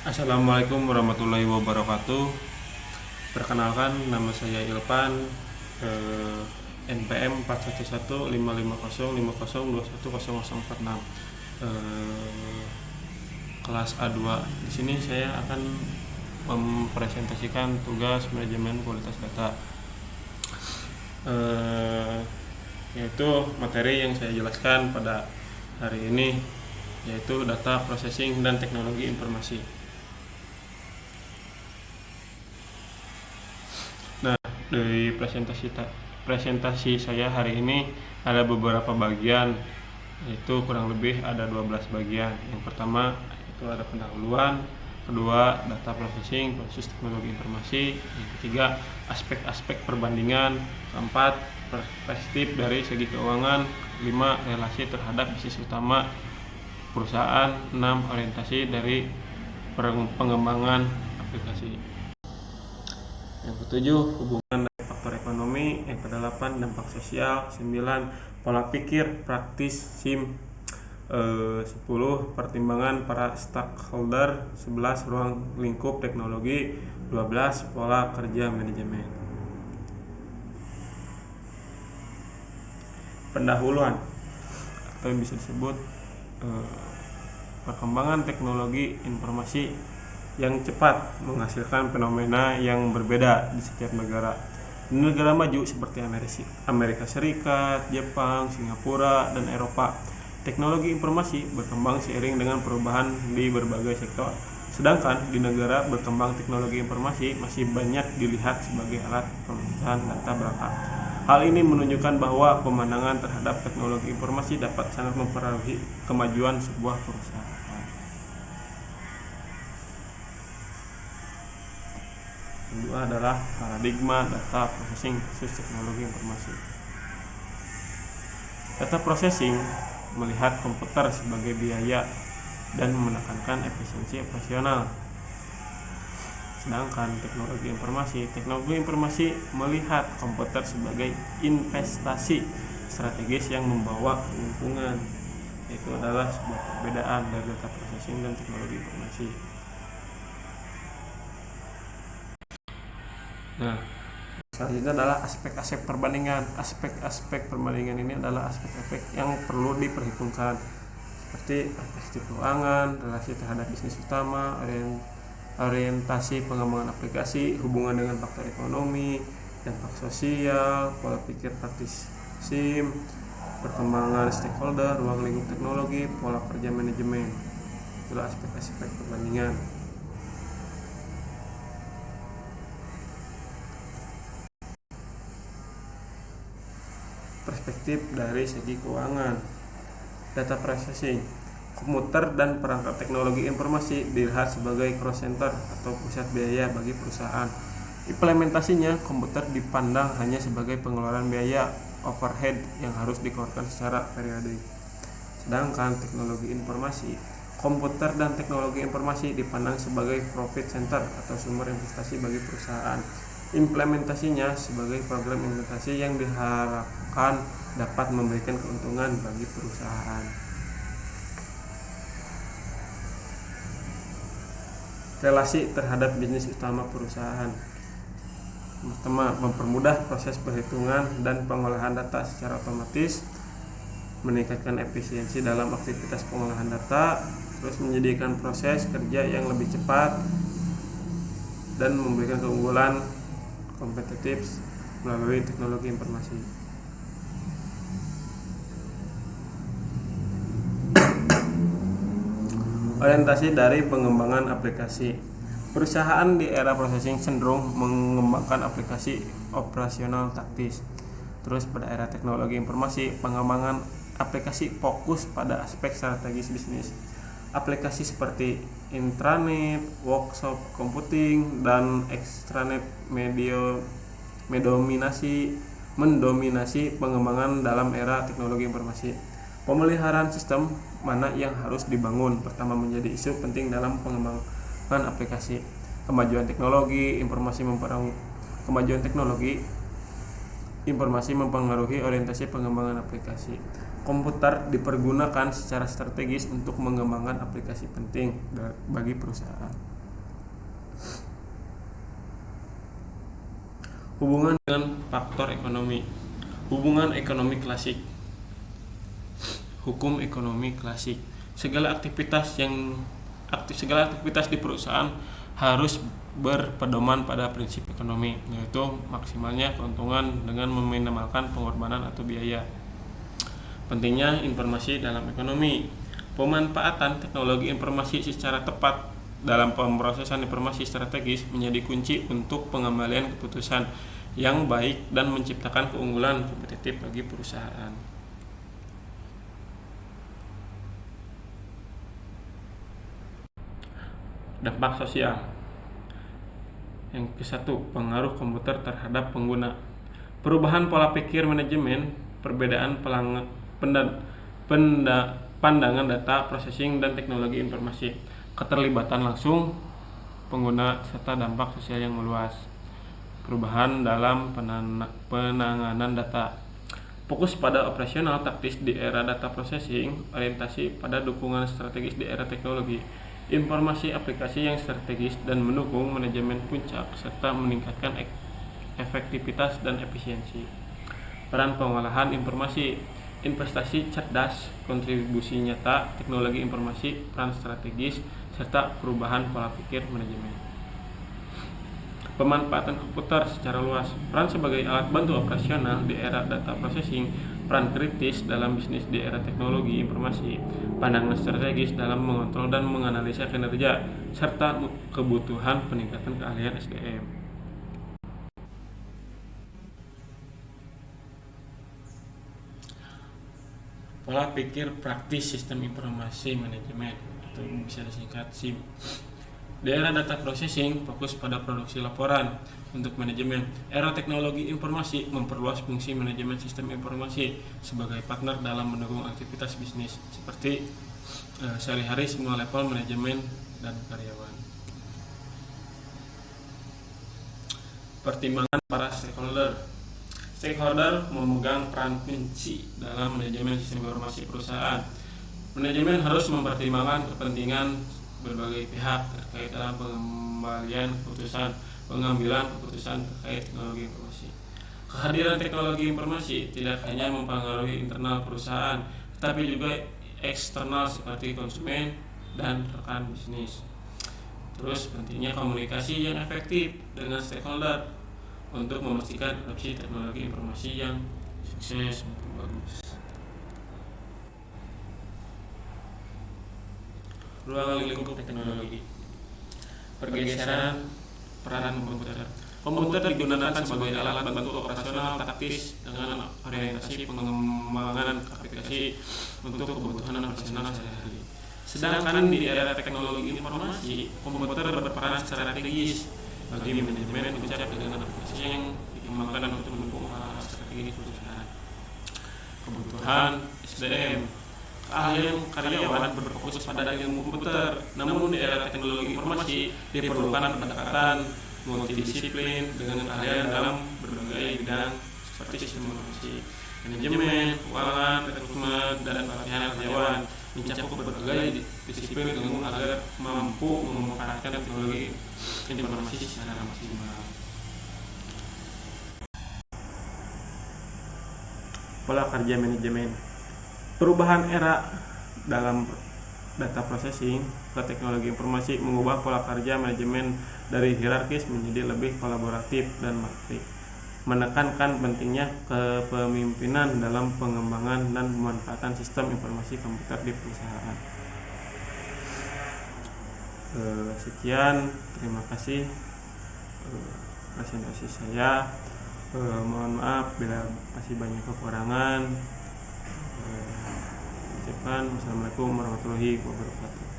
Assalamualaikum warahmatullahi wabarakatuh. Perkenalkan, nama saya Ilpan, NPM 41155050210046, kelas A2. Di sini saya akan mempresentasikan tugas manajemen kualitas data, yaitu materi yang saya jelaskan pada hari ini, yaitu data processing dan teknologi informasi. Nah, dari presentasi saya hari ini ada beberapa bagian, yaitu kurang lebih ada 12 bagian. Yang pertama itu ada pendahuluan, kedua data processing versus teknologi informasi, yang ketiga aspek-aspek perbandingan, keempat perspektif dari segi keuangan, 5 relasi terhadap bisnis utama perusahaan, 6 orientasi dari pengembangan aplikasi. Yang ketujuh, hubungan dari faktor ekonomi. Yang kedelapan, dampak sosial. 9, pola pikir praktis SIM. 10, pertimbangan para stakeholder. 11, ruang lingkup teknologi. 12, pola kerja manajemen. Pendahuluan atau yang bisa disebut perkembangan teknologi informasi yang cepat menghasilkan fenomena yang berbeda di setiap negara. Di negara maju seperti Amerika Serikat, Jepang, Singapura, dan Eropa, teknologi informasi berkembang seiring dengan perubahan di berbagai sektor. Sedangkan di negara berkembang, teknologi informasi masih banyak dilihat sebagai alat pemecahan data belaka. Hal ini menunjukkan bahwa pemandangan terhadap teknologi informasi dapat sangat mempengaruhi kemajuan sebuah perusahaan. Kedua adalah paradigma data processing versus teknologi informasi. Data processing melihat komputer sebagai biaya dan menekankan efisiensi operasional. Sedangkan teknologi informasi melihat komputer sebagai investasi strategis yang membawa keuntungan. Itu adalah sebuah perbedaan dari data processing dan teknologi informasi. Nah, selanjutnya adalah aspek-aspek perbandingan. Aspek-aspek perbandingan ini adalah aspek-aspek yang perlu diperhitungkan, seperti perspektif keuangan, relasi terhadap bisnis utama, orientasi pengembangan aplikasi, hubungan dengan faktor ekonomi, dampak sosial, pola pikir praktis SIM, perkembangan stakeholder, ruang lingkup teknologi, pola kerja manajemen. Itulah aspek-aspek perbandingan. Perspektif dari segi keuangan. Data processing, komputer dan perangkat teknologi informasi dilihat sebagai cost center atau pusat biaya bagi perusahaan. Implementasinya, komputer dipandang hanya sebagai pengeluaran biaya overhead yang harus dikeluarkan secara periodik. Sedangkan komputer dan teknologi informasi dipandang sebagai profit center atau sumber investasi bagi perusahaan. Implementasinya sebagai program implementasi yang diharapkan dapat memberikan keuntungan bagi perusahaan. Relasi terhadap bisnis utama perusahaan. Pertama, mempermudah proses perhitungan dan pengolahan data secara otomatis, meningkatkan efisiensi dalam aktivitas pengolahan data, terus menyediakan proses kerja yang lebih cepat dan memberikan keunggulan kompetitif melalui teknologi informasi. Orientasi dari pengembangan aplikasi. Perusahaan di era processing cenderung mengembangkan aplikasi operasional taktis. Terus pada era teknologi informasi, pengembangan aplikasi fokus pada aspek strategis bisnis. Aplikasi seperti intranet, workshop computing, dan extranet mendominasi pengembangan dalam era teknologi informasi. Pemeliharaan sistem mana yang harus dibangun pertama menjadi isu penting dalam pengembangan aplikasi. Kemajuan teknologi informasi mempengaruhi orientasi pengembangan aplikasi. Komputer dipergunakan secara strategis untuk mengembangkan aplikasi penting bagi perusahaan. Hubungan dengan faktor ekonomi. Hubungan ekonomi klasik. Hukum ekonomi klasik. Segala aktivitas di perusahaan harus berpedoman pada prinsip ekonomi, yaitu maksimalnya keuntungan dengan meminimalkan pengorbanan atau biaya. Pentingnya informasi dalam ekonomi. Pemanfaatan teknologi informasi secara tepat dalam pemrosesan informasi strategis menjadi kunci untuk pengambilan keputusan yang baik dan menciptakan keunggulan kompetitif bagi perusahaan. Dampak sosial. Yang ke-1, pengaruh komputer terhadap pengguna. Perubahan pola pikir manajemen, perbedaan pandangan data, processing, dan teknologi informasi, keterlibatan langsung pengguna, serta dampak sosial yang meluas. Perubahan dalam penanganan data. Fokus pada operasional taktis di era data processing, orientasi pada dukungan strategis di era teknologi informasi, aplikasi yang strategis dan mendukung manajemen puncak, serta meningkatkan efektivitas dan efisiensi. Peran pengolahan informasi, investasi cerdas, kontribusi nyata, teknologi informasi, peran strategis, serta perubahan pola pikir manajemen. Pemanfaatan komputer secara luas. Peran sebagai alat bantu operasional di era data processing, peran kritis dalam bisnis di era teknologi informasi, pandangan strategis dalam mengontrol dan menganalisa kinerja, serta kebutuhan peningkatan keahlian SDM. Pola pikir praktis sistem informasi manajemen, atau bisa disingkat SIM. Di era data processing, fokus pada produksi laporan untuk manajemen. Era teknologi informasi memperluas fungsi manajemen sistem informasi sebagai partner dalam mendukung aktivitas bisnis, seperti sehari-hari semua level manajemen dan karyawan. Pertimbangan para stakeholder. Stakeholder memegang peran kunci dalam manajemen sistem informasi perusahaan. Manajemen harus mempertimbangkan kepentingan berbagai pihak terkait dalam pengambilan keputusan terkait teknologi informasi. Kehadiran teknologi informasi tidak hanya mempengaruhi internal perusahaan, tetapi juga eksternal seperti konsumen dan rekan bisnis. Terus pentingnya komunikasi yang efektif dengan stakeholder untuk memastikan adopsi teknologi informasi yang sukses maupun bagus. Ruang lingkup teknologi. Pergeseran peran komputer. Komputer digunakan sebagai alat bantu operasional taktis dengan orientasi pengembangan aplikasi untuk kebutuhan operasional sehari-hari. Sedangkan di era teknologi informasi, komputer berperan strategis bagi manajemen puncak dengan aplikasi yang dikembangkan untuk mendukung strategi perusahaan. Kebutuhan SDM. Keahlian karyawan berfokus pada ilmu komputer, namun di era teknologi informasi diperlukan pendekatan multidisiplin dengan keahlian dalam berbagai bidang seperti sistem informasi, manajemen, keuangan, rekrutmen, dan pelatihan karyawan, mencakup berbagai disiplin agar mampu memanfaatkan teknologi informasi secara maksimal. Pola kerja manajemen. Perubahan era dalam data processing ke teknologi informasi mengubah pola kerja manajemen dari hierarkis menjadi lebih kolaboratif dan matrik, menekankan pentingnya kepemimpinan dalam pengembangan dan pemanfaatan sistem informasi komputer di perusahaan. Sekian, terima kasih presentasi saya. Mohon maaf bila masih banyak kekurangan. Assalamualaikum warahmatullahi wabarakatuh.